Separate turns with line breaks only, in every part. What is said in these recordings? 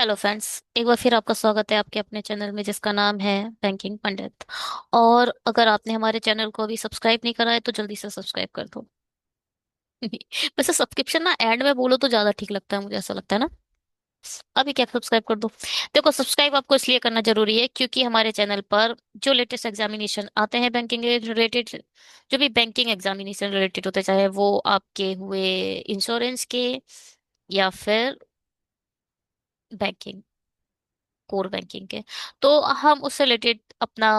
Hello friends. एक बार फिर आपका स्वागत है आपके अपने चैनल में जिसका नाम है बैंकिंग पंडित। और अगर आपने हमारे चैनल को अभी सब्सक्राइब नहीं करा है तो जल्दी से सब्सक्राइब कर दो। वैसे सब्सक्रिप्शन ना एंड में बोलो तो ज्यादा ठीक लगता है, मुझे ऐसा लगता है ना। अभी क्या सब्सक्राइब कर दो। देखो, सब्सक्राइब आपको इसलिए करना जरूरी है क्योंकि हमारे चैनल पर जो लेटेस्ट एग्जामिनेशन आते हैं बैंकिंग रिलेटेड, जो भी बैंकिंग एग्जामिनेशन रिलेटेड होते, चाहे वो आपके हुए इंश्योरेंस के या फिर बैंकिंग, कोर बैंकिंग के, तो हम उससे रिलेटेड अपना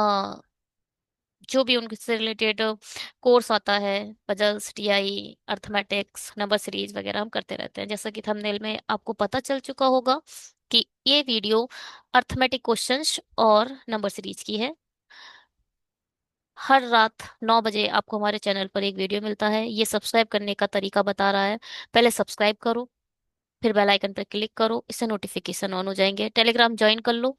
जो भी उनसे रिलेटेड कोर्स आता है, puzzles, TI, arithmetics, number series वगैरह हम करते रहते हैं। जैसा कि थंबनेल में आपको पता चल चुका होगा कि ये वीडियो अर्थमेटिक क्वेश्चंस और नंबर सीरीज की है। हर रात 9 बजे आपको हमारे चैनल पर एक वीडियो मिलता है। ये सब्सक्राइब करने का तरीका बता रहा है। पहले सब्सक्राइब करो, फिर बेल आइकन पर क्लिक करो, इससे नोटिफिकेशन ऑन हो जाएंगे। टेलीग्राम ज्वाइन कर लो,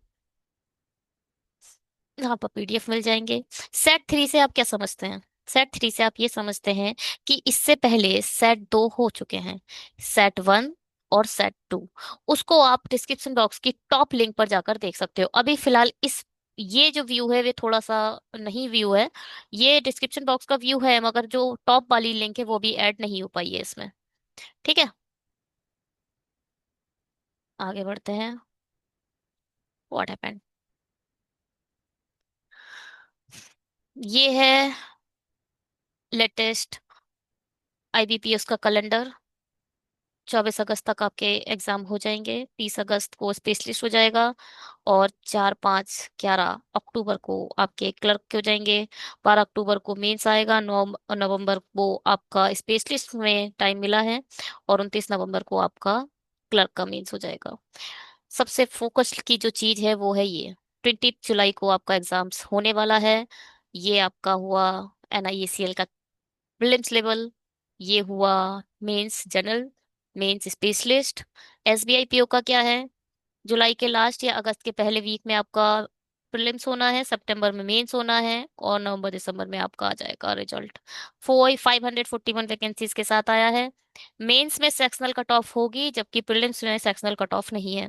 यहाँ पर पीडीएफ मिल जाएंगे। सेट थ्री से आप क्या समझते हैं? सेट थ्री से आप ये समझते हैं कि इससे पहले सेट दो हो चुके हैं, सेट वन और सेट टू। उसको आप डिस्क्रिप्शन बॉक्स की टॉप लिंक पर जाकर देख सकते हो। अभी फिलहाल इस ये जो व्यू है वे थोड़ा सा नहीं व्यू है, ये डिस्क्रिप्शन बॉक्स का व्यू है, मगर जो टॉप वाली लिंक है वो भी ऐड नहीं हो पाई है इसमें। ठीक है, आगे बढ़ते हैं। व्हाट हैपेंड, ये है लेटेस्ट आईबीपीएस का कैलेंडर। 24 अगस्त तक आपके एग्जाम हो जाएंगे, 30 अगस्त को स्पेशलिस्ट हो जाएगा, और 4, 5, 11 अक्टूबर को आपके क्लर्क के हो जाएंगे। 12 अक्टूबर को मेंस आएगा, 9 नवंबर को आपका स्पेशलिस्ट में टाइम मिला है, और 29 नवंबर को आपका क्लर्क का मेंस हो जाएगा। सबसे फोकस की जो चीज है वो है ये, 20 जुलाई को आपका एग्जाम्स होने वाला है। ये आपका हुआ एनआईएसीएल का प्रीलिम्स लेवल, ये हुआ mains general, mains specialist. SBI PO का क्या है, जुलाई के लास्ट या अगस्त के पहले वीक में आपका प्रीलिम्स होना है, सितंबर में मेंस होना है, और नवंबर दिसंबर में आपका आ जाएगा रिजल्ट। 541 वैकेंसीज के साथ आया है। मेंस में सेक्शनल कट ऑफ होगी, जबकि प्रीलिम्स में सेक्शनल कट ऑफ नहीं है।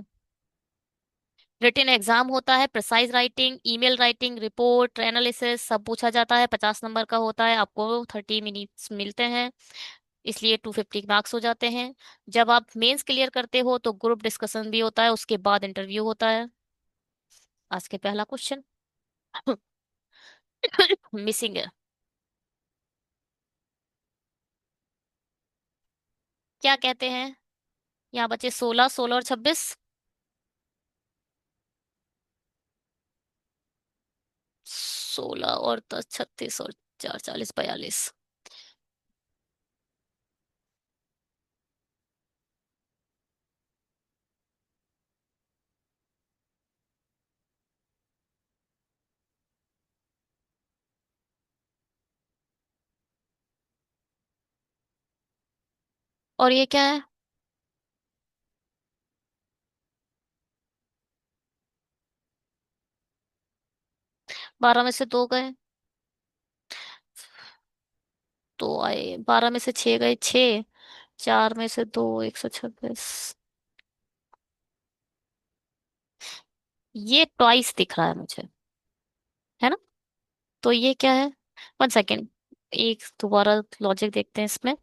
रिटन एग्जाम होता है, precise writing, email writing, report analysis सब पूछा जाता है। 50 नंबर का होता है, आपको 30 मिनट्स मिलते हैं, इसलिए 250 मार्क्स हो जाते हैं। जब आप मेंस क्लियर करते हो तो ग्रुप डिस्कशन भी होता है, उसके बाद इंटरव्यू होता है। आज के पहला क्वेश्चन मिसिंग है। क्या कहते हैं? यहाँ बचे 16, 16 और 26। 16 और 10, 36 और 4, 40, 42। और ये क्या है? 12 में से 2 गए, तो आए। 12 में से 6 गए, 6। 4 में से 2, 126। ये ट्वाइस दिख रहा है मुझे, है ना? तो ये क्या है? 1 सेकेंड, एक दोबारा लॉजिक देखते हैं इसमें।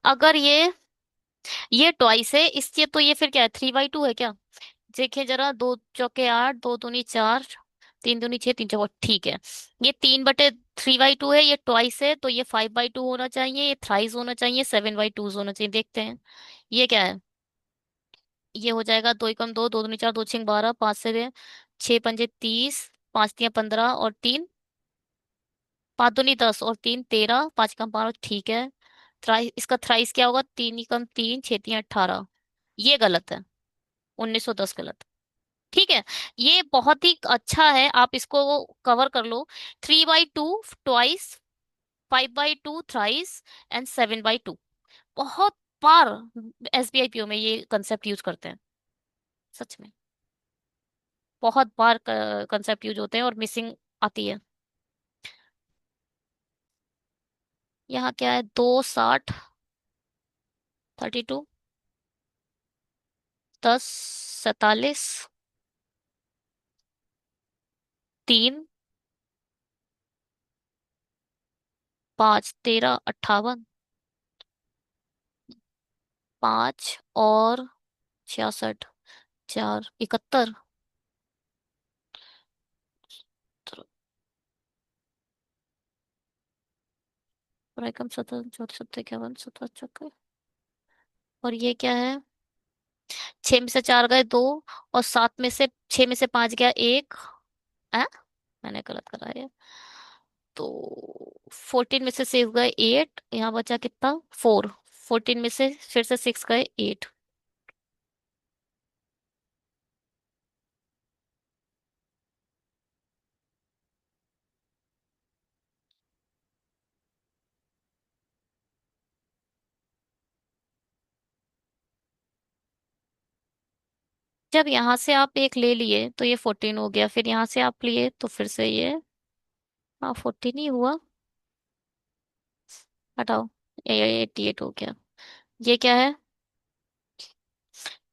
अगर ये ट्वाइस है, इससे तो ये फिर क्या है, 3/2 है क्या? देखिए जरा, 2 चौके 8, 2 दूनी 4, 3 दूनी 6, 3 चौके, ठीक है। ये 3/3/2 है, ये ट्वाइस है, तो ये 5/2 होना चाहिए, ये थ्राइस होना चाहिए, 7/2 होना चाहिए। देखते हैं ये क्या है। ये हो जाएगा 2 एकम 2, 2 दूनी 4, 2 6 12, 5 से 6 पंजे 30, 5 तियां 15, और 3 5 दूनी 10, और 3 13, 5 एकम 5, ठीक है। थ्राइस, इसका थ्राइस क्या होगा? 3 एकम 3, 6 तियां 18। ये गलत है, 1910 गलत। ठीक है, ये बहुत ही अच्छा है, आप इसको कवर कर लो। 3/2 ट्वाइस, 5/2 थ्राइस, एंड 7/2। बहुत बार एसबीआई पीओ में ये कंसेप्ट यूज करते हैं, सच में। बहुत बार कंसेप्ट यूज होते हैं और मिसिंग आती है। यहाँ क्या है? 2 60, 32, 10, 47, 3, 5, 13, 58, 5 और 66, 4, 71। त्रैकम, 17, 14, 17, 51, 17, चौके। और ये क्या है? 6 में से 4 गए 2, और 7 में से 6 में से 5 गया 1। है, मैंने गलत करा है। तो 14 में से 6 गए 8, यहाँ बचा कितना? 4। 14 में से फिर से 6 गए 8। जब यहाँ से आप एक ले लिए तो ये 14 हो गया, फिर यहाँ से आप लिए तो फिर से ये, हाँ 14 ही हुआ। हटाओ, ये 88 हो गया। ये क्या है?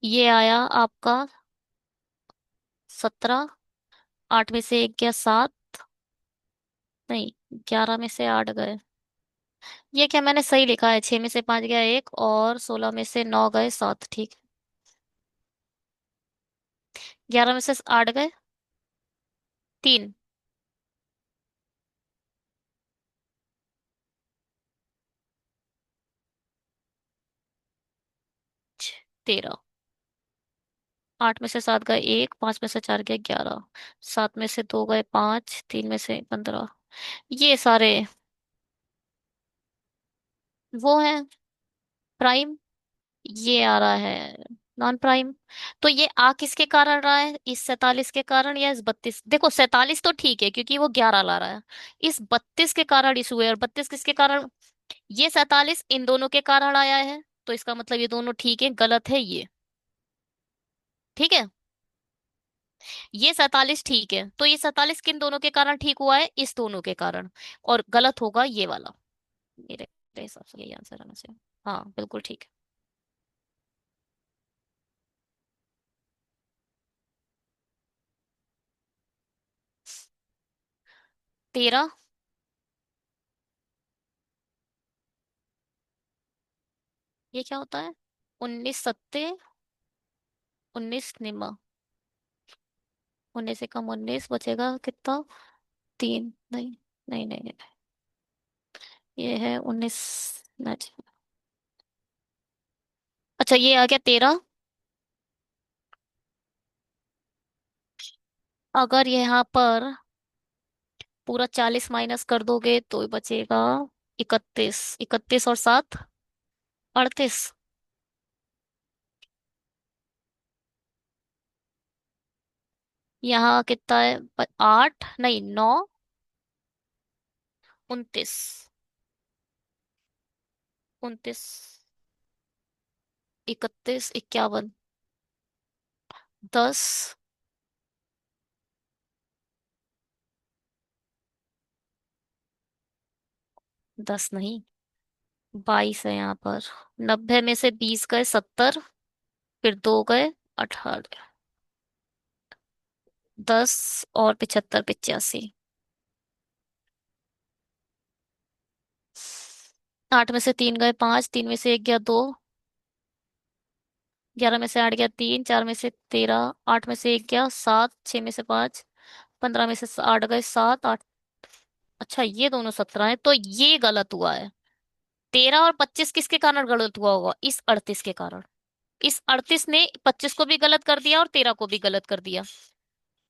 ये आया आपका 17। 8 में से 1 गया 7, नहीं, 11 में से 8 गए। ये क्या मैंने सही लिखा है? 6 में से 5 गया 1, और 16 में से 9 गए 7, ठीक। 11 में से 8 गए 3, 13। 8 में से 7 गए 1, 5 में से 4 गए 11, 7 में से 2 गए 5, 3 में से 15। ये सारे वो है प्राइम। ये आ रहा है नॉन प्राइम। तो ये आ किसके कारण रहा है? इस 47 के कारण या इस 32? देखो 47 तो ठीक है क्योंकि वो 11 ला रहा है। इस 32 के कारण इशू है, और 32 किसके कारण? ये 47 इन दोनों के कारण आया है, तो इसका मतलब ये दोनों ठीक है, गलत है ये। ठीक है, ये 47 ठीक है, तो ये 47 किन दोनों के कारण ठीक हुआ है? इस दोनों के कारण। और गलत होगा ये वाला। मेरे हिसाब से यही आंसर आना चाहिए। हाँ बिल्कुल ठीक है। 13। ये क्या होता है? 19 सत्ते, 19 निमा, 19 से कम 19 बचेगा कितना? 3, नहीं, नहीं नहीं नहीं, ये है 19। अच्छा, ये आ गया 13। अगर यहाँ पर पूरा 40 माइनस कर दोगे तो बचेगा 31। 31 और 7, 38। यहाँ कितना है? 8, नहीं 9, 29। 29, 31, 51, 10। 10 नहीं, 22 है यहाँ पर। 90 में से 20 गए 70, फिर 2 गए 18, 10 और 75, 85। 8 में से 3 गए 5, 3 में से 1 गया 2, 11 में से 8 गया 3, 4 में से 13, 8 में से 1 गया 7, 6 में से 5, 15 में से 8 गए 7, 8। अच्छा, ये दोनों 17 है, तो ये गलत हुआ है। 13 और 25 किसके कारण गलत हुआ होगा? इस 38 के कारण। इस 38 ने 25 को भी गलत कर दिया और 13 को भी गलत कर दिया।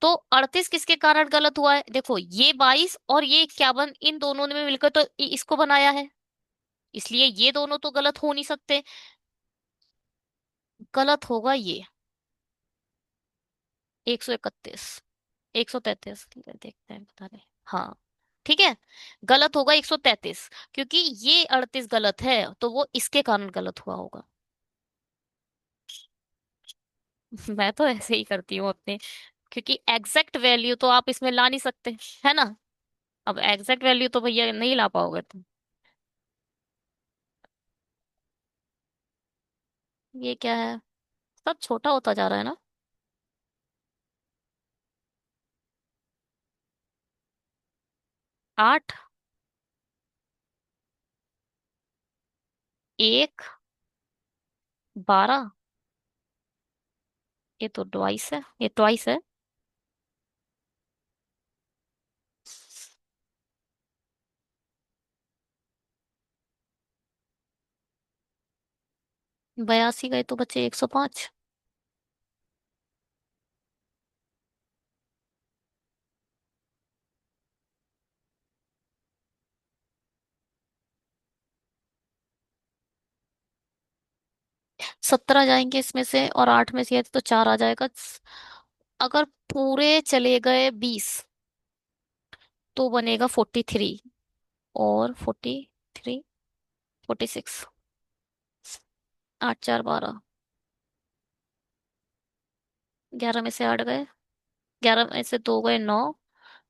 तो 38 किसके कारण गलत हुआ है? देखो, ये 22 और ये 51, इन दोनों ने मिलकर तो इसको बनाया है, इसलिए ये दोनों तो गलत हो नहीं सकते। गलत होगा ये 131, 133, देखते हैं बता रहे। हाँ ठीक है, गलत होगा 133, क्योंकि ये 38 गलत है तो वो इसके कारण गलत हुआ होगा। मैं तो ऐसे ही करती हूँ अपने, क्योंकि एग्जैक्ट वैल्यू तो आप इसमें ला नहीं सकते, है ना? अब एग्जैक्ट वैल्यू तो भैया नहीं ला पाओगे तुम। ये क्या है? सब छोटा होता जा रहा है ना। 8, 1, 12। ये तो ट्वाइस है, ये ट्वाइस है। 82 गए तो बचे 105। 17 जाएंगे इसमें से, और 8 में से ये तो 4 आ जाएगा। अगर पूरे चले गए 20 तो बनेगा 43, और 43, 46। 8, 4, 12। 11 में से 8 गए, 11 में से 2 गए 9,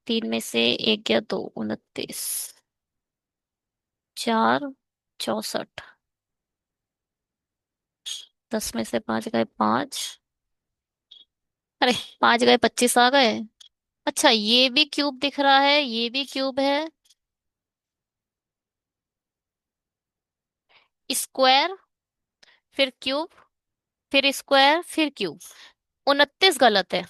3 में से 1 गया 2, 29। 4, 64। 10 में से 5 गए 5, अरे 5 गए 25 आ गए। अच्छा, ये भी क्यूब दिख रहा है, ये भी क्यूब है। स्क्वायर, फिर क्यूब, फिर स्क्वायर, फिर क्यूब। 29 गलत है।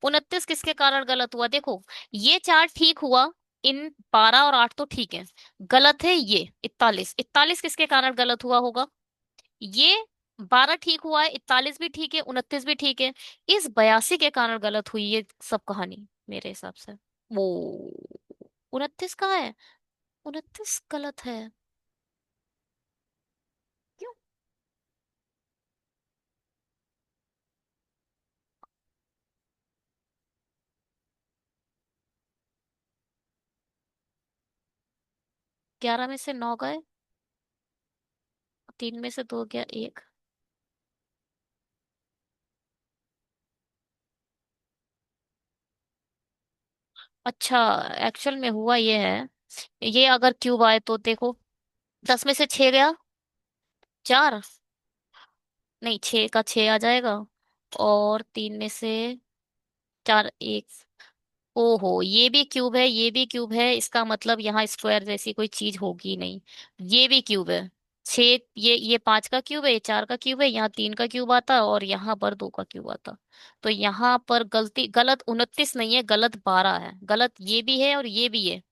29 किसके कारण गलत हुआ देखो। ये 4 ठीक हुआ, इन 12 और 8 तो ठीक है। गलत है ये 41। 41 किसके कारण गलत हुआ होगा। ये 12 ठीक हुआ है, 41 भी ठीक है, 29 भी ठीक है। इस 82 के कारण गलत हुई ये सब कहानी मेरे हिसाब से। वो 29 कहाँ है। 29 गलत है। क्यों। 11 में से 9 गए, 3 में से 2 गया 1। अच्छा, एक्चुअल में हुआ ये है, ये अगर क्यूब आए तो देखो, 10 में से 6 गया 4, नहीं 6 का 6 आ जाएगा, और 3 में से 4, 1। ओहो, ये भी क्यूब है, ये भी क्यूब है, इसका मतलब यहाँ स्क्वायर जैसी कोई चीज होगी नहीं। ये भी क्यूब है। 6, ये 5 का क्यूब है, ये 4 का क्यूब है, यहाँ 3 का क्यूब आता और यहाँ पर 2 का क्यूब आता। तो यहाँ पर गलती, गलत 29 नहीं है, गलत 12 है। गलत ये भी है और ये भी है।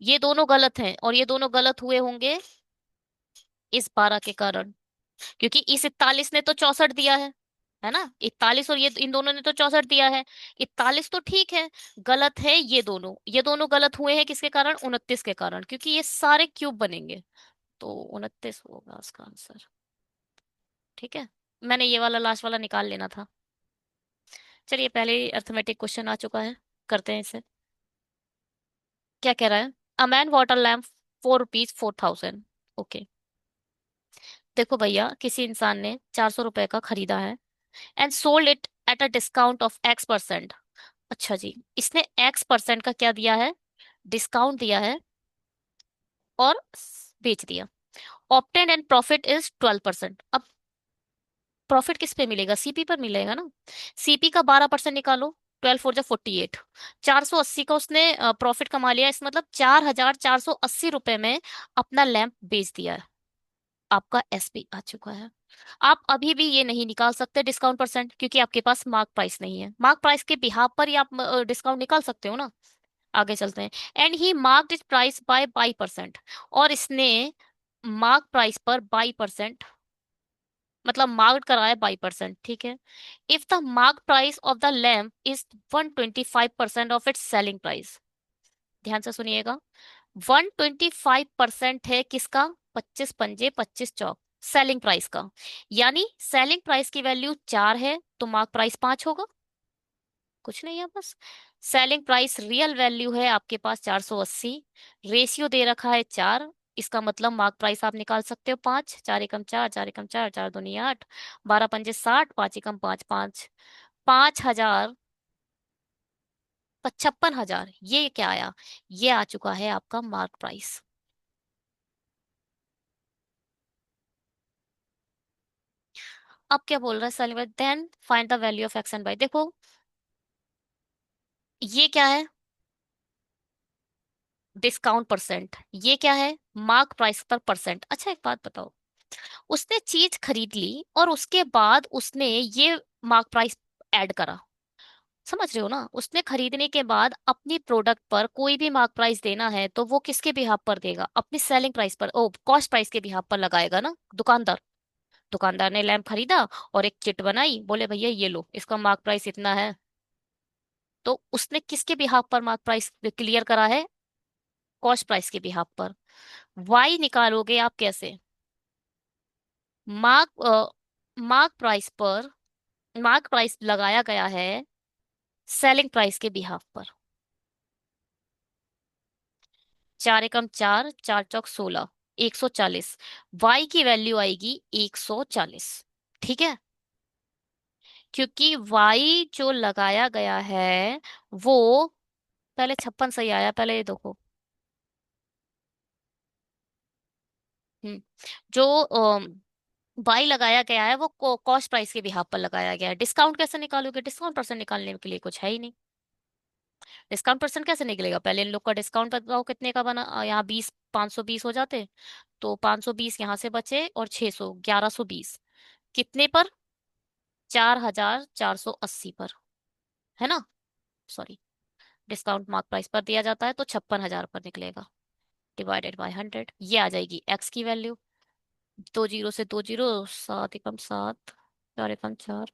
ये दोनों गलत हैं, और ये दोनों गलत हुए होंगे इस 12 के कारण। क्योंकि इस 41 ने तो 64 दिया है ना। 41 और ये इन दोनों ने तो 64 दिया है। 41 तो ठीक है। गलत है ये दोनों, ये दोनों गलत हुए हैं किसके कारण, 29 के कारण, क्योंकि ये सारे क्यूब बनेंगे। तो 29 होगा इसका आंसर। ठीक है, मैंने ये वाला लास्ट वाला निकाल लेना था। चलिए, पहले अर्थमेटिक क्वेश्चन आ चुका है, करते हैं इसे। क्या कह रहा है। A man water lamp 4 rupees 4,000। Okay. देखो भैया, किसी इंसान ने 400 रुपए का खरीदा है, and sold it at a discount of X%। अच्छा जी, इसने X% का क्या दिया है, डिस्काउंट दिया है, और बेच दिया। Obtain and profit is 12%। अब प्रॉफिट किस पे मिलेगा, सीपी पर मिलेगा ना। सीपी का 12% निकालो। 12 4 जा 48। 480 का उसने प्रॉफिट कमा लिया, इस मतलब 4,480 रुपए में अपना लैंप बेच दिया है। आपका एसपी आ चुका है। आप अभी भी ये नहीं निकाल सकते डिस्काउंट परसेंट, क्योंकि आपके पास मार्क प्राइस नहीं है। मार्क प्राइस के बिहाफ पर ही आप डिस्काउंट निकाल सकते हो ना। आगे चलते हैं। And he marked it price by 22%। और इसने मार्क प्राइस पर 22%, मतलब मार्क कराया 22%, ठीक है। If the mark price of the lamp is 125% of its selling price. ध्यान से सुनिएगा। 125% है किसका, 25 पंजे 25 चौक, सेलिंग प्राइस का। यानी सेलिंग प्राइस की वैल्यू 4 है, तो मार्क प्राइस 5 होगा। कुछ नहीं है बस। सेलिंग प्राइस रियल वैल्यू है आपके पास 480, रेशियो दे रखा है 4। इसका मतलब मार्क प्राइस आप निकाल सकते हो 5। 4 एकम 4, 4 एकम 4, 4 दूनी 8, 12 पंजे 60, 5 एकम 5, 5। 5,000, 55,000, ये क्या आया, ये आ चुका है आपका मार्क प्राइस। अब क्या बोल रहा है सलीम भाई, then find the value of X and Y. देखो, ये क्या है, डिस्काउंट परसेंट, ये क्या है? मार्क प्राइस पर परसेंट। अच्छा एक बात बताओ, उसने चीज खरीद ली और उसके बाद उसने ये मार्क प्राइस ऐड करा, समझ रहे हो ना? उसने खरीदने के बाद अपनी प्रोडक्ट पर कोई भी मार्क प्राइस देना है तो वो किसके बिहाफ पर देगा? अपनी सेलिंग प्राइस पर, ओ कॉस्ट प्राइस के बिहाफ पर लगाएगा ना दुकानदार। दुकानदार ने लैंप खरीदा और एक चिट बनाई, बोले भैया ये लो, इसका मार्क प्राइस इतना है, तो उसने किसके बिहाफ पर मार्क प्राइस क्लियर करा है? कॉस्ट प्राइस के बिहाफ पर। वाई निकालोगे आप कैसे? मार्क मार्क प्राइस पर, मार्क प्राइस लगाया गया है सेलिंग प्राइस के बिहाफ पर। चार एकम चार, चार चौक 16, 140। वाई की वैल्यू आएगी 140। ठीक है, क्योंकि वाई जो लगाया गया है वो, पहले 56 सही आया, पहले ये देखो। हम्म जो वाई लगाया गया है वो कॉस्ट प्राइस के बिहाफ पर लगाया गया है। डिस्काउंट कैसे निकालोगे? डिस्काउंट परसेंट निकालने के लिए कुछ है ही नहीं। डिस्काउंट परसेंट कैसे निकलेगा? पहले इन लोग का डिस्काउंट बताओ कितने का बना। यहाँ 20, 520 हो जाते, तो 520 यहाँ से बचे और 600, 1120, कितने पर? 4480 पर, है ना? सॉरी, डिस्काउंट मार्क प्राइस पर दिया जाता है तो 56,000 पर निकलेगा। डिवाइडेड बाय 100, ये आ जाएगी एक्स की वैल्यू। दो जीरो से दो जीरो, सात एकम सात, चार एकम चार,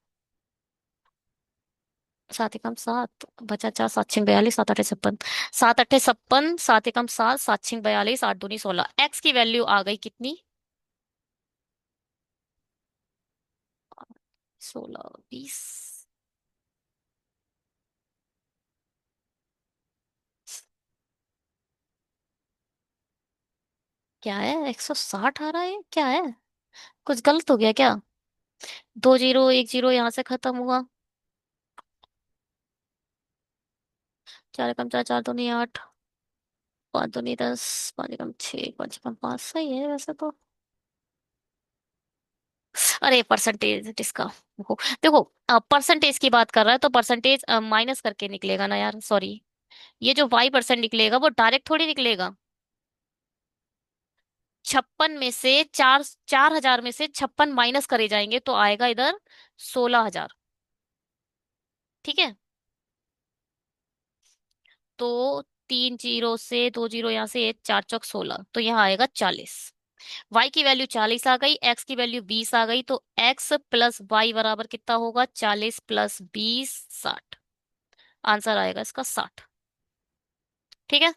सात एकम सात, बचा चार, सात छिंग बयालीस, सात अठे छप्पन, सात अठे छप्पन, सात एकम सात, सात छिंग बयालीस, आठ दूनी 16। एक्स की वैल्यू आ गई कितनी? 16, 20। क्या है, 160 आ रहा है, क्या है? कुछ गलत हो गया क्या? दो जीरो, एक जीरो यहाँ से खत्म हुआ। चार एकम चार, चार दूनी आठ, पाँच दूनी 10, पाँच एकम छः, पाँच एकम पाँच, सही है वैसे तो। अरे परसेंटेज इसका, देखो देखो, परसेंटेज की बात कर रहा है तो परसेंटेज माइनस करके निकलेगा ना यार, सॉरी। ये जो वाई परसेंट निकलेगा वो डायरेक्ट थोड़ी निकलेगा। 56 में से चार, 4000 में से 56 माइनस करे जाएंगे तो आएगा इधर 16,000। ठीक है, तो तीन जीरो से दो जीरो यहाँ से, एक चार चौक 16, तो यहाँ आएगा 40। वाई की वैल्यू 40 आ गई, एक्स की वैल्यू 20 आ गई, तो एक्स प्लस वाई बराबर कितना होगा? 40 प्लस 20, 60। आंसर आएगा इसका 60। ठीक है।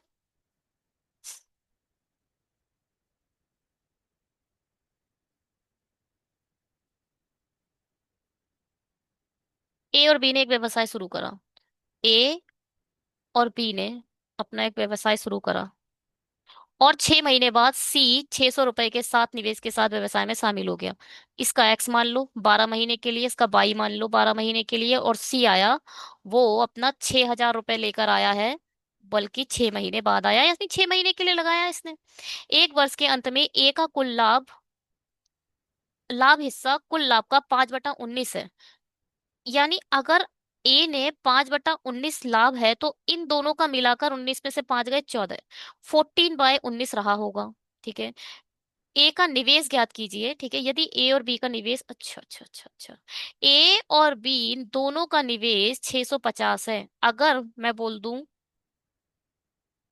ए और बी ने एक व्यवसाय शुरू करा। ए और बी ने अपना एक व्यवसाय शुरू करा, और 6 महीने बाद सी 600 रुपए के साथ निवेश के साथ व्यवसाय में शामिल हो गया। इसका एक्स मान लो 12 महीने के लिए, इसका बाई मान लो 12 महीने के लिए, और सी आया, वो अपना 6,000 रुपए लेकर आया है, बल्कि 6 महीने बाद आया, यानी 6 महीने के लिए लगाया इसने। एक वर्ष के अंत में ए का कुल लाभ, लाभ हिस्सा कुल लाभ का 5/19 है। यानी अगर ए ने 5/19 लाभ है तो इन दोनों का मिलाकर 19 में से 5 गए 14, 14/19 रहा होगा। ठीक है, ए का निवेश ज्ञात कीजिए। ठीक है, यदि ए और बी का निवेश, अच्छा अच्छा अच्छा अच्छा, ए और बी दोनों का निवेश 650 है, अगर मैं बोल दूं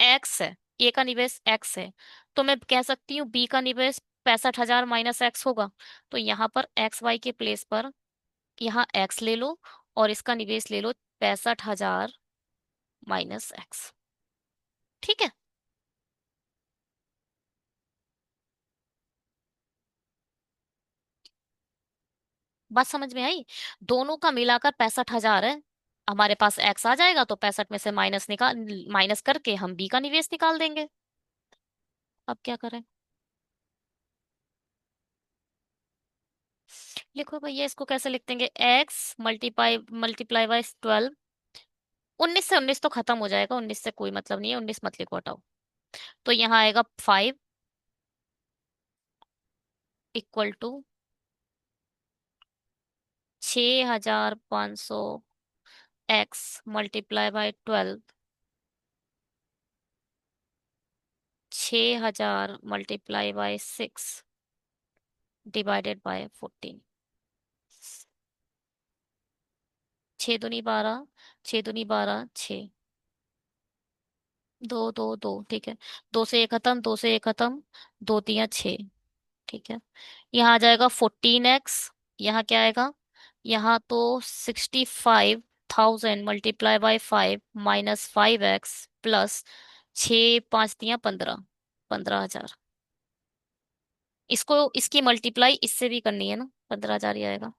एक्स है, ए का निवेश एक्स है, तो मैं कह सकती हूँ बी का निवेश 65,000 माइनस एक्स होगा। तो यहाँ पर एक्स वाई के प्लेस पर यहाँ एक्स ले लो और इसका निवेश ले लो 65,000 माइनस एक्स। ठीक है, बात समझ में आई? दोनों का मिलाकर 65,000 है, हमारे पास एक्स आ जाएगा तो 65 में से माइनस करके हम बी का निवेश निकाल देंगे। अब क्या करें? लिखो भैया, इसको कैसे लिख देंगे? X multiply multiply by 12। 19 से 19 तो खत्म हो जाएगा, 19 से कोई मतलब नहीं है, 19 मत लिखो, हटाओ। तो यहाँ आएगा 5 equal to 6,500 X multiply by 12 6,000 multiply by 6 divided by 14। 6 दूनी 12, 6 दूनी 12, 6, दो दो दो, ठीक है। दो से एक खत्म, दो से एक खत्म, दो तिया 6, ठीक है। यहाँ आ जाएगा 14x। यहाँ क्या आएगा? यहाँ तो 65,000 multiply by 5 minus 5x plus 6 5 तिया 15, 15,000। इसको इसकी मल्टीप्लाई इससे भी करनी है ना, 15,000 ही आएगा।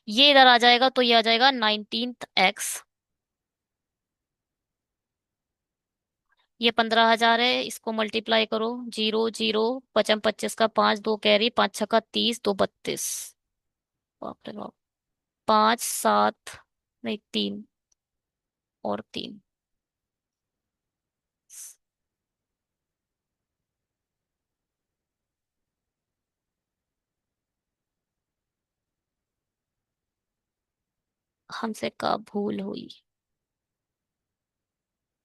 ये इधर आ जाएगा तो ये आ जाएगा 19x। ये 15,000 है, इसको मल्टीप्लाई करो। जीरो जीरो, पचम 25 का 5, दो कैरी, 5 6 का 30, दो 32। बाप रे बाप। 5 7, नहीं 3 और 3। हमसे का भूल हुई,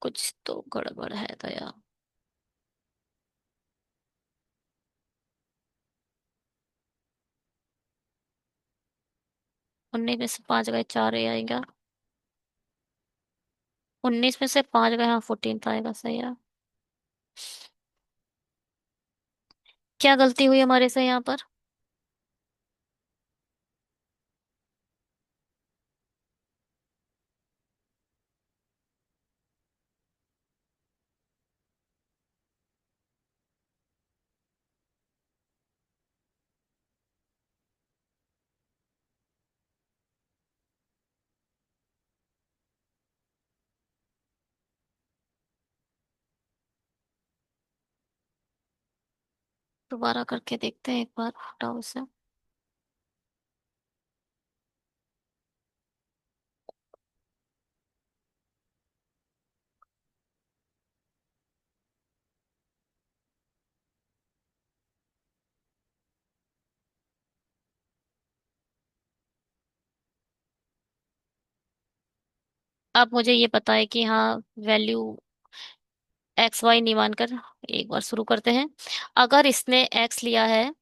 कुछ तो गड़बड़ है दया। 19 में से 5 गए, 4 ही आएगा। 19 में से 5 गए, हाँ 14 आएगा, सही है। क्या गलती हुई हमारे से यहाँ पर? दोबारा करके देखते हैं एक बार, हटाओ इसे। अब मुझे ये पता है कि हाँ, वैल्यू एक्स वाई नहीं मानकर एक बार शुरू करते हैं। अगर इसने एक्स लिया है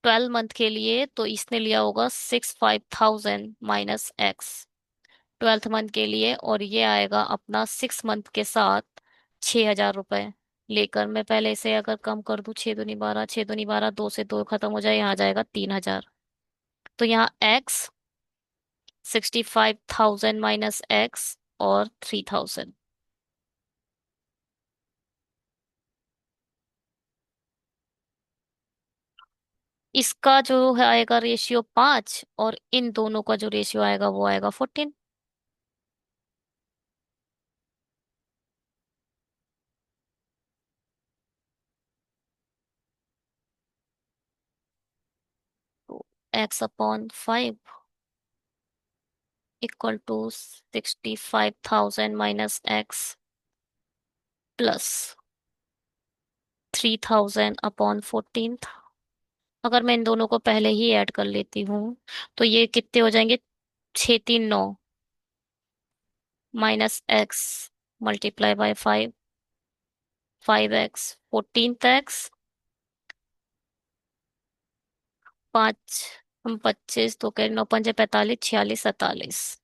12 मंथ के लिए, तो इसने लिया होगा 65,000 माइनस एक्स 12th मंथ के लिए, और ये आएगा अपना 6 मंथ के साथ 6,000 रुपए लेकर। मैं पहले इसे अगर कम कर दूं, 6 दूनी 12, 6 दूनी 12, दो से दो खत्म हो जाए, यहाँ आ जाएगा 3,000। तो यहाँ एक्स 65,000 माइनस एक्स और 3,000। इसका जो है आएगा रेशियो 5, और इन दोनों का जो रेशियो आएगा वो आएगा 14। तो x/5 equal to 65,000 minus X plus 3,000/14। अगर मैं इन दोनों को पहले ही ऐड कर लेती हूँ, तो ये कितने हो जाएंगे? 6 3 9 minus x multiply bye 5, 5x 14x, 5 हम 25, तो कह 9 5 45, 46 47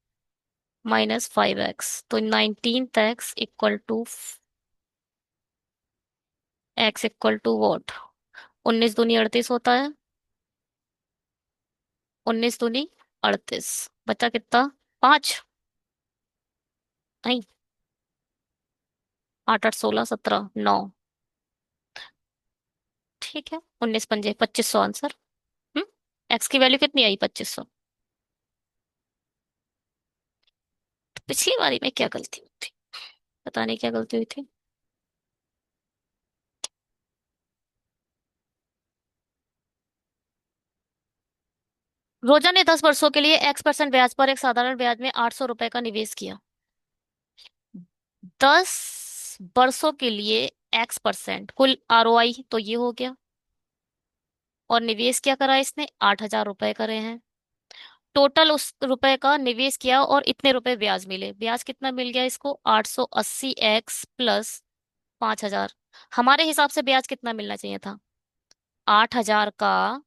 माइनस 5x, तो 19x equal to x equal to what? 19 दूनी 38 होता है। 19 दूनी 38, बचा कितना? 5, नहीं, 8 8 16 17 9, ठीक है। 19 पंजे 2500 आंसर। हम्म। एक्स की वैल्यू कितनी आई? 2500। तो पिछली बारी में क्या गलती हुई थी? पता नहीं क्या गलती हुई थी। रोजा ने 10 वर्षों के लिए x% ब्याज पर एक साधारण ब्याज में 800 रुपए का निवेश किया। 10 वर्षों के लिए x%, कुल ROI तो ये हो गया। और निवेश क्या करा इसने? 8,000 रुपए करे हैं। टोटल उस रुपए का निवेश किया और इतने रुपए ब्याज मिले। ब्याज कितना मिल गया इसको? 880x plus 5,000। हमारे हिसाब से ब्याज कितना मिलना चाहिए था? 8,000 का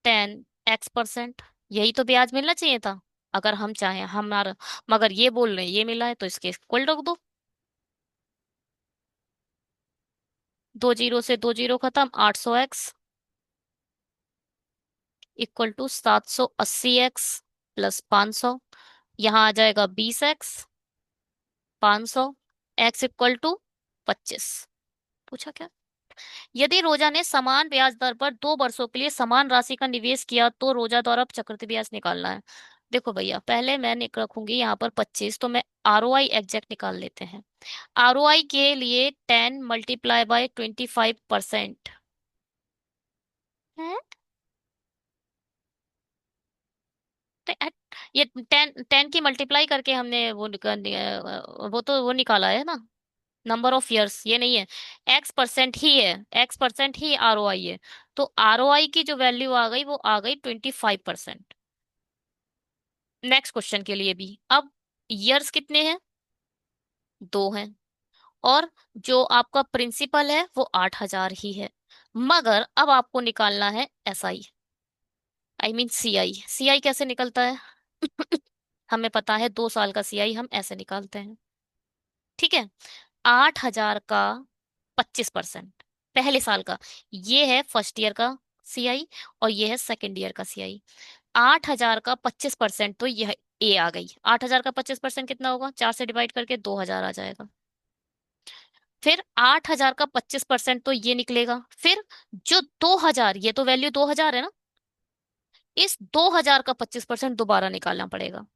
10x%, यही तो ब्याज मिलना चाहिए था। अगर हम चाहें हमारा, मगर ये बोल रहे हैं ये मिला है तो इसके इक्वल रख दो। 2 जीरो से 2 जीरो खत्म, 800x equal to 780x plus 500। यहाँ आ जाएगा 20x, 500, x इक्वल टू 25। पूछा क्या? यदि रोजा ने समान ब्याज दर पर 2 वर्षों के लिए समान राशि का निवेश किया तो रोजा द्वारा चक्रवृद्धि ब्याज निकालना है। देखो भैया, पहले मैं रखूंगी यहाँ पर 25, तो मैं ROI एग्जैक्ट निकाल लेते हैं। ROI के लिए 10 × 25%। है तो ये 10 की मल्टीप्लाई करके हमने वो तो वो निकाला है ना, नंबर ऑफ ईयर्स, ये नहीं है। X% ही है, X% ही ROI है। तो ROI की जो वैल्यू आ गई वो आ गई 25%। नेक्स्ट क्वेश्चन के लिए भी अब ईयर्स कितने हैं? 2 हैं। और जो आपका प्रिंसिपल है वो 8,000 ही है। मगर अब आपको निकालना है SI, आई मीन CI कैसे निकलता है? हमें पता है 2 साल का CI हम ऐसे निकालते हैं। ठीक है। 8,000 का 25% पहले साल का, ये है फर्स्ट ईयर का CI, और ये है सेकेंड ईयर का CI। 8,000 का 25%, तो यह A आ गई। 8,000 का 25% कितना होगा? 4 से डिवाइड करके 2,000 आ जाएगा। फिर 8,000 का 25% तो ये निकलेगा। फिर जो 2,000, ये तो वैल्यू 2,000 है ना, इस 2,000 का 25% दोबारा निकालना पड़ेगा।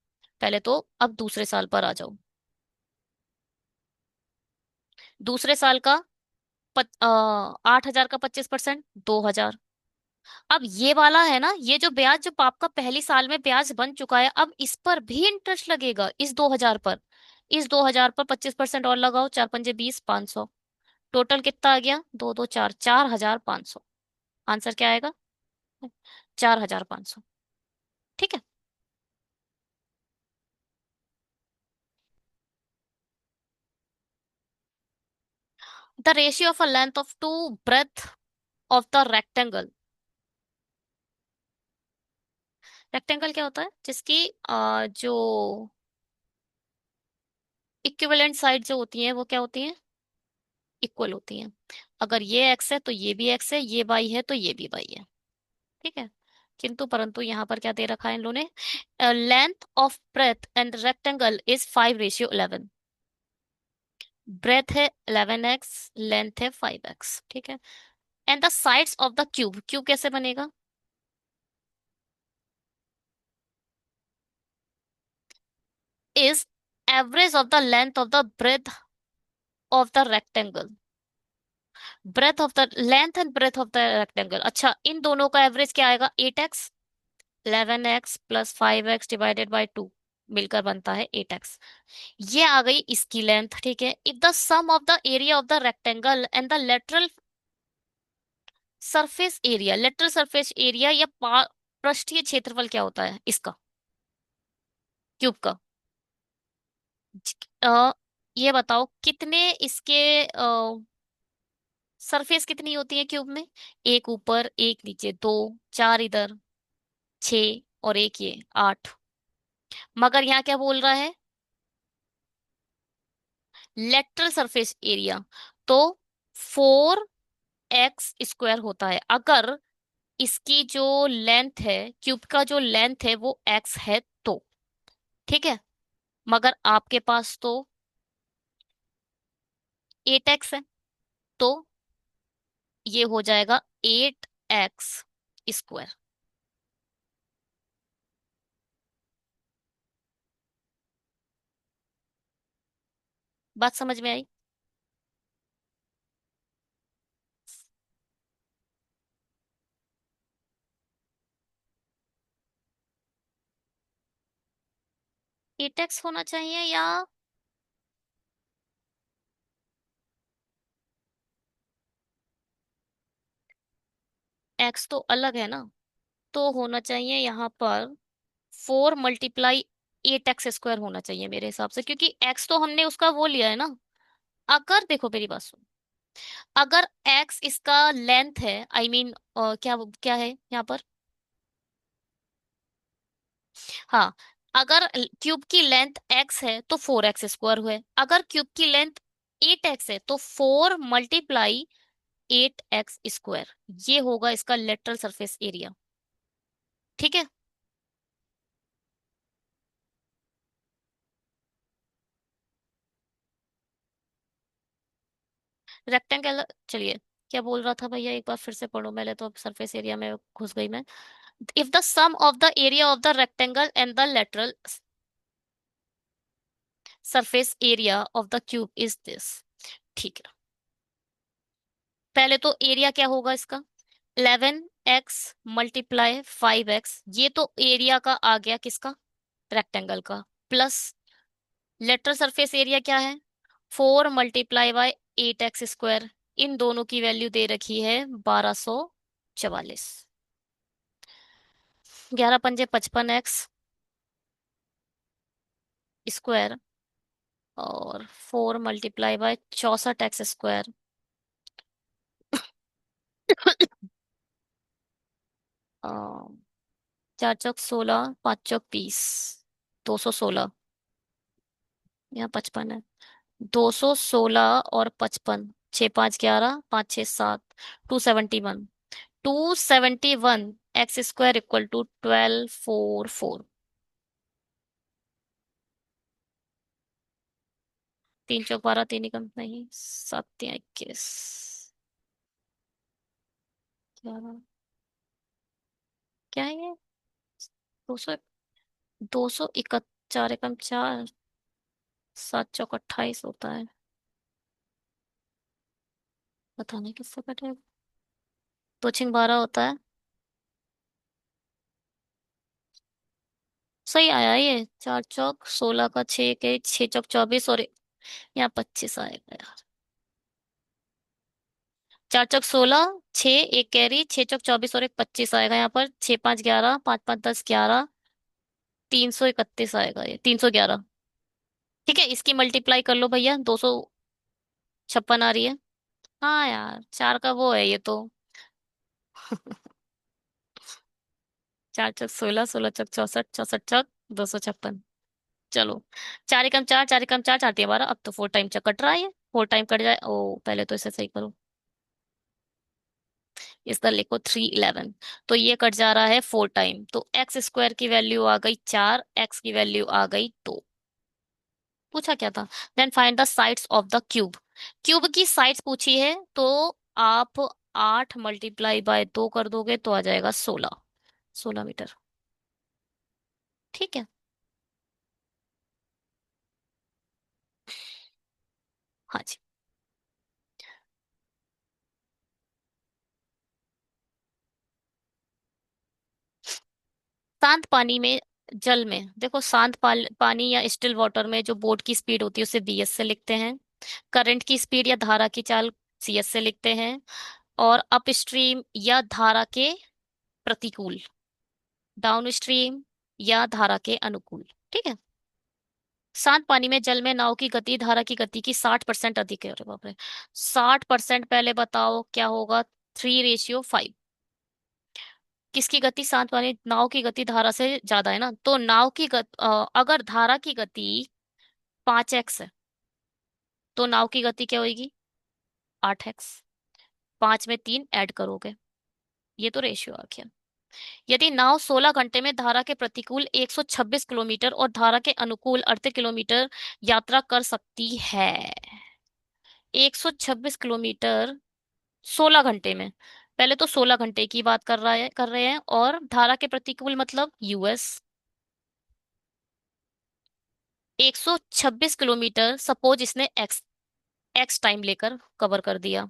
पहले तो अब दूसरे साल पर आ जाओ। दूसरे साल का 8,000 का 25% 2,000। अब ये वाला है ना, ये जो ब्याज जो आपका पहली साल में ब्याज बन चुका है, अब इस पर भी इंटरेस्ट लगेगा, इस 2,000 पर। इस 2,000 पर 25% और लगाओ, 4×5 = 20, 500। टोटल कितना आ गया? 2 2 4, 4,500। आंसर क्या आएगा? 4,500। ठीक है। The ratio of a length of to breadth of the rectangle. Rectangle क्या होता है? जिसकी जो इक्विवेलेंट साइड जो होती है वो क्या होती है? इक्वल होती हैं। अगर ये एक्स है तो ये भी एक्स है, ये वाई है तो ये भी वाई है। ठीक है। किंतु परंतु यहाँ पर क्या दे रखा है इन लोगों ने? Length of breadth and rectangle is 5:11। Breadth है 11x, लेंथ है 5x। ठीक है। And the sides of the cube, cube कैसे बनेगा? Is average of the length of the breadth of the rectangle. Breadth of the length and breadth of the rectangle, अच्छा इन दोनों का एवरेज क्या आएगा? 8x, 11x plus 5x divided by 2 मिलकर बनता है 8x। ये आ गई इसकी लेंथ। ठीक है। If the sum of the area of the rectangle and the lateral surface area, lateral surface area या पृष्ठीय क्षेत्रफल क्या होता है इसका, क्यूब का? अ, ये बताओ कितने इसके सरफेस कितनी होती है क्यूब में? एक ऊपर, एक नीचे, दो, चार इधर, 6, और एक ये 8। मगर यहाँ क्या बोल रहा है? Lateral surface area. तो 4x² होता है अगर इसकी जो लेंथ है, क्यूब का जो लेंथ है वो x है तो। ठीक है। मगर आपके पास तो 8x है, तो ये हो जाएगा 8x²। बात समझ में आई? 8x होना चाहिए या x तो अलग है ना, तो होना चाहिए यहाँ पर 4 × 8x² होना चाहिए मेरे हिसाब से, क्योंकि x तो हमने उसका वो लिया है ना। अगर देखो मेरी बात सुनो, अगर एक्स इसका लेंथ है, आई मीन क्या क्या है यहाँ पर? हाँ, अगर क्यूब की लेंथ एक्स है तो 4x² हुए। अगर क्यूब की लेंथ 8x है तो 4 × 8x², ये होगा इसका लेटरल सरफेस एरिया। ठीक है। रेक्टेंगल, चलिए, क्या बोल रहा था भैया, एक बार फिर से पढ़ो, मैंने तो अब सरफेस एरिया में घुस गई मैं। If the sum of the area of the rectangle and the lateral surface area of the cube is this. ठीक है। पहले तो एरिया क्या होगा इसका? 11x × 5x, ये तो एरिया का आ गया किसका? रेक्टेंगल का। प्लस लेटरल सरफेस एरिया क्या है? 4 × 8x²। इन दोनों की वैल्यू दे रखी है 1244। 11 × 5 = 55x² और 4 × 64x²। 4 × 4 = 16, 5 × 20, 216। यहाँ 55 है। 216 और 55, 6 × 5 = 11, 5 × 6 = 7, 271। 271x² = 1244। 3 × 4 = 12, 3 × नहीं, 7 × 21, 11। क्या है ये? 200, 201, 4 × 4, 7 × 4 = 28 होता है। पता नहीं किससे कटे। 2 × 12 होता है। सही आया ये। 4 × 16 का 6 के 6 × 24 और यहाँ 25 आएगा यार। 4 × 16, 6, एक कैरी, 6 × 24 और एक 25 आएगा यहाँ पर। 6 × 5 = 11, 5 × 5 = 10, 11, 331 आएगा ये, 311। ठीक है, इसकी मल्टीप्लाई कर लो भैया, 256 आ रही है। हाँ यार, 4 का वो है ये तो। 4 × 16, 16 × 64, 64 × 256। चलो, 4 × 4, 4 × 4, 4 × 12। अब तो 4 टाइम कट रहा है ये, 4 टाइम कट जाए। ओ, पहले तो इसे सही करो। इसका लिखो 311। तो ये कट जा रहा है 4 टाइम, तो x² की वैल्यू आ गई 4, x की वैल्यू आ गई 2। पूछा क्या था? Then find the sides of the cube. Cube की साइड्स पूछी है, तो आप 8 × 2 कर दोगे तो आ जाएगा 16, 16 मीटर। ठीक है। हाँ जी। शांत पानी में, जल में, देखो, शांत पानी या स्टिल वाटर में जो बोट की स्पीड होती है उसे bs से लिखते हैं। करंट की स्पीड या धारा की चाल cs से लिखते हैं। और अपस्ट्रीम या धारा के प्रतिकूल, डाउन स्ट्रीम या धारा के अनुकूल। ठीक है। शांत पानी में, जल में नाव की गति धारा की गति की 60% अधिक है। अरे बाप रे, 60%! पहले बताओ क्या होगा? 3:5। किसकी गति? शांत पानी, नाव की गति धारा से ज्यादा है ना, तो नाव की अगर धारा की गति 5x है तो नाव की गति क्या होगी? 8x। 5 में 3 ऐड करोगे, ये तो रेशियो आ गया। यदि नाव 16 घंटे में धारा के प्रतिकूल 126 किलोमीटर और धारा के अनुकूल 38 किलोमीटर यात्रा कर सकती है। 126 किलोमीटर 16 घंटे में। पहले तो 16 घंटे की बात कर रहे हैं, और धारा के प्रतिकूल मतलब यूएस। 126 किलोमीटर, सपोज इसने एक्स एक्स टाइम लेकर कवर कर दिया।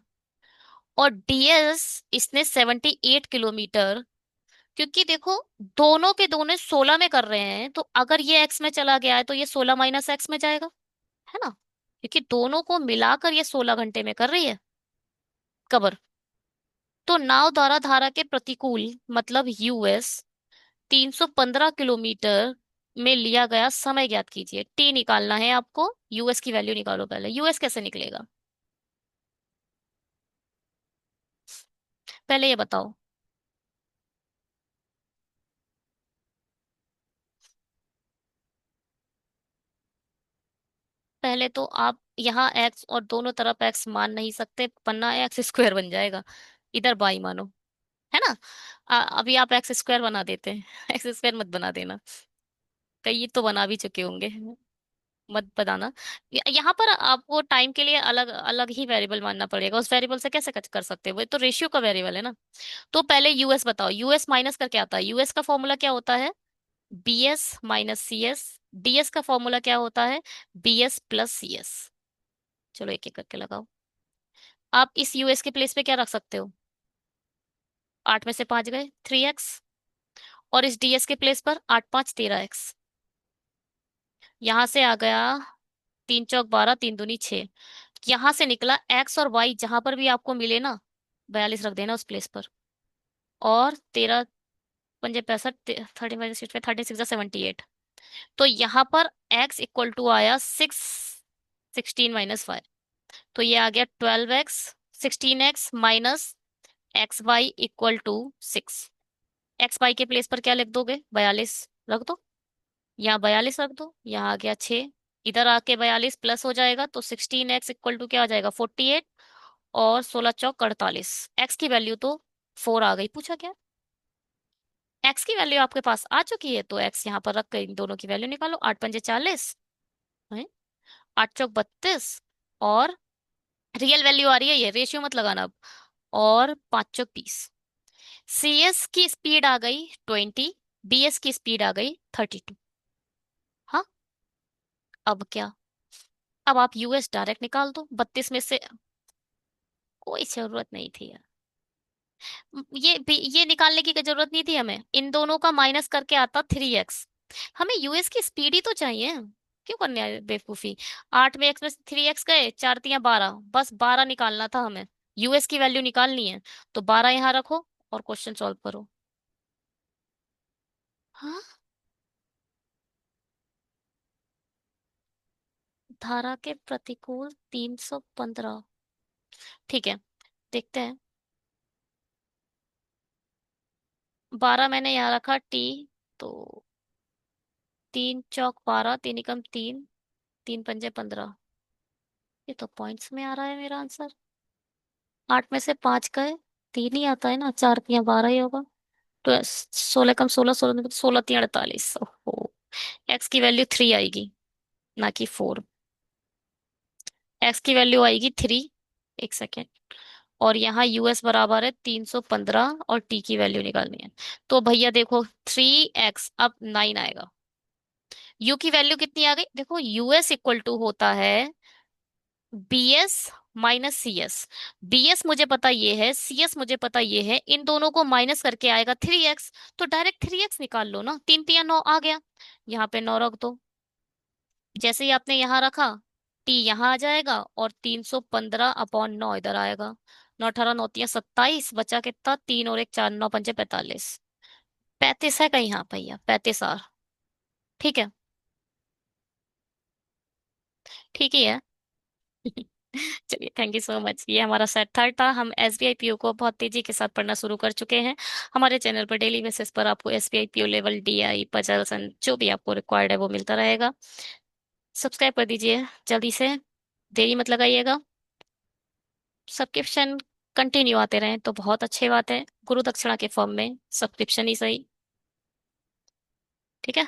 और डीएस इसने 78 किलोमीटर, क्योंकि देखो, दोनों के दोनों 16 में कर रहे हैं, तो अगर ये एक्स में चला गया है तो ये 16 - x में जाएगा, है ना? क्योंकि दोनों को मिलाकर ये 16 घंटे में कर रही है कवर। तो नाव द्वारा धारा के प्रतिकूल मतलब यूएस 315 किलोमीटर में लिया गया समय ज्ञात कीजिए। टी निकालना है आपको, यूएस की वैल्यू निकालो। पहले यूएस कैसे निकलेगा? पहले ये बताओ। पहले तो आप यहाँ एक्स और दोनों तरफ एक्स मान नहीं सकते, वरना एक्स स्क्वायर बन जाएगा। इधर बाई मानो, है ना। अभी आप एक्स स्क्वायर बना देते हैं। एक्स स्क्वायर मत बना देना, कई तो बना भी चुके होंगे। मत बताना। यहाँ पर आपको टाइम के लिए अलग अलग ही वेरिएबल मानना पड़ेगा। उस वेरिएबल से कैसे कर सकते हैं, वो तो रेशियो का वेरिएबल है ना। तो पहले यूएस बताओ, यूएस माइनस करके आता है, यूएस का फॉर्मूला क्या होता है? BS minus CS. डीएस का फॉर्मूला क्या होता है? BS plus CS. चलो एक एक करके लगाओ। आप इस यूएस के प्लेस पे क्या रख सकते हो? 8 में से 5 गए, 3x। और इस डीएस के प्लेस पर 8×5 = 13x। यहां से आ गया 3×4 = 12, 3×2 = 6। यहां से निकला एक्स और वाई, जहां पर भी आपको मिले ना, 42 रख देना उस प्लेस पर। और 13×5 = 65, 36 × 6 = 78। तो यहाँ पर x इक्वल टू आया 16 - 5। तो ये आ गया 12x, 16x minus X Y equal to 6। X Y के प्लेस पर क्या लिख दोगे? 42 रख दो। यहाँ 42 रख दो, यहाँ आ गया 6। इधर आके 42 प्लस हो जाएगा, तो 16x इक्वल टू क्या आ जाएगा? 48। और 16×4 = 48। एक्स की वैल्यू तो 4 आ गई। पूछा क्या? एक्स की वैल्यू आपके पास आ चुकी है, तो एक्स यहाँ पर रख कर इन दोनों की वैल्यू निकालो। 8×5 = 40 है, 8×4 = 32। और रियल वैल्यू आ रही है, ये रेशियो मत लगाना अब। और 5×30। सीएस की स्पीड आ गई 20, बीएस की स्पीड आ गई 32। हाँ, अब क्या? अब आप यूएस डायरेक्ट निकाल दो 32 में से। कोई जरूरत नहीं थी यार। ये निकालने की जरूरत नहीं थी हमें, इन दोनों का माइनस करके आता 3x। हमें यूएस की स्पीड ही तो चाहिए, क्यों करने आए बेवकूफी। 8 में x में 3x गए, 4×3 = 12, बस 12 निकालना था हमें। यूएस की वैल्यू निकालनी है, तो 12 यहाँ रखो और क्वेश्चन सॉल्व करो। हाँ, धारा के प्रतिकूल 315। ठीक है, देखते हैं। 12 मैंने यहाँ रखा टी, तो 3×4 = 12, 3 × 3 = 3×5 = 15। ये तो पॉइंट्स में आ रहा है मेरा आंसर। 8 में से 5 गए, 3 ही आता है ना, 4×3 = 12 ही होगा। तो 16 × 16, 16×3 = 48। ओहो, एक्स की वैल्यू 3 आएगी, ना कि 4। एक्स की वैल्यू आएगी 3। एक सेकेंड। और यहाँ यूएस बराबर है 315, और टी की वैल्यू निकालनी है। तो भैया देखो, 3x अब 9 आएगा। यू की वैल्यू कितनी आ गई? देखो, यूएस इक्वल टू होता है बीएस माइनस सीएस। बीएस मुझे पता ये है, सीएस मुझे पता ये है, इन दोनों को माइनस करके आएगा 3x। तो डायरेक्ट 3x निकाल लो ना, 3×3 = 9 आ गया। यहाँ पे 9 रख दो। जैसे ही आपने यहाँ रखा, टी यहाँ आ जाएगा, और 315/9 इधर आएगा। 9×18 = 9×3 = 27, बचा कितना? 3 और 1 4, 9×5 = 45। 35 है कहीं? हाँ भैया, 35 R। ठीक है, ठीक ही है। चलिए, थैंक यू सो मच। ये हमारा सेट थर्ड था। हम एसबीआई पीओ को बहुत तेजी के साथ पढ़ना शुरू कर चुके हैं। हमारे चैनल पर डेली बेसिस पर आपको SBI PO level, DI, puzzles and जो भी आपको रिक्वायर्ड है वो मिलता रहेगा। सब्सक्राइब कर दीजिए जल्दी से, देरी मत लगाइएगा। सब्सक्रिप्शन कंटिन्यू आते रहें तो बहुत अच्छी बात है। गुरु दक्षिणा के फॉर्म में सब्सक्रिप्शन ही सही। ठीक है।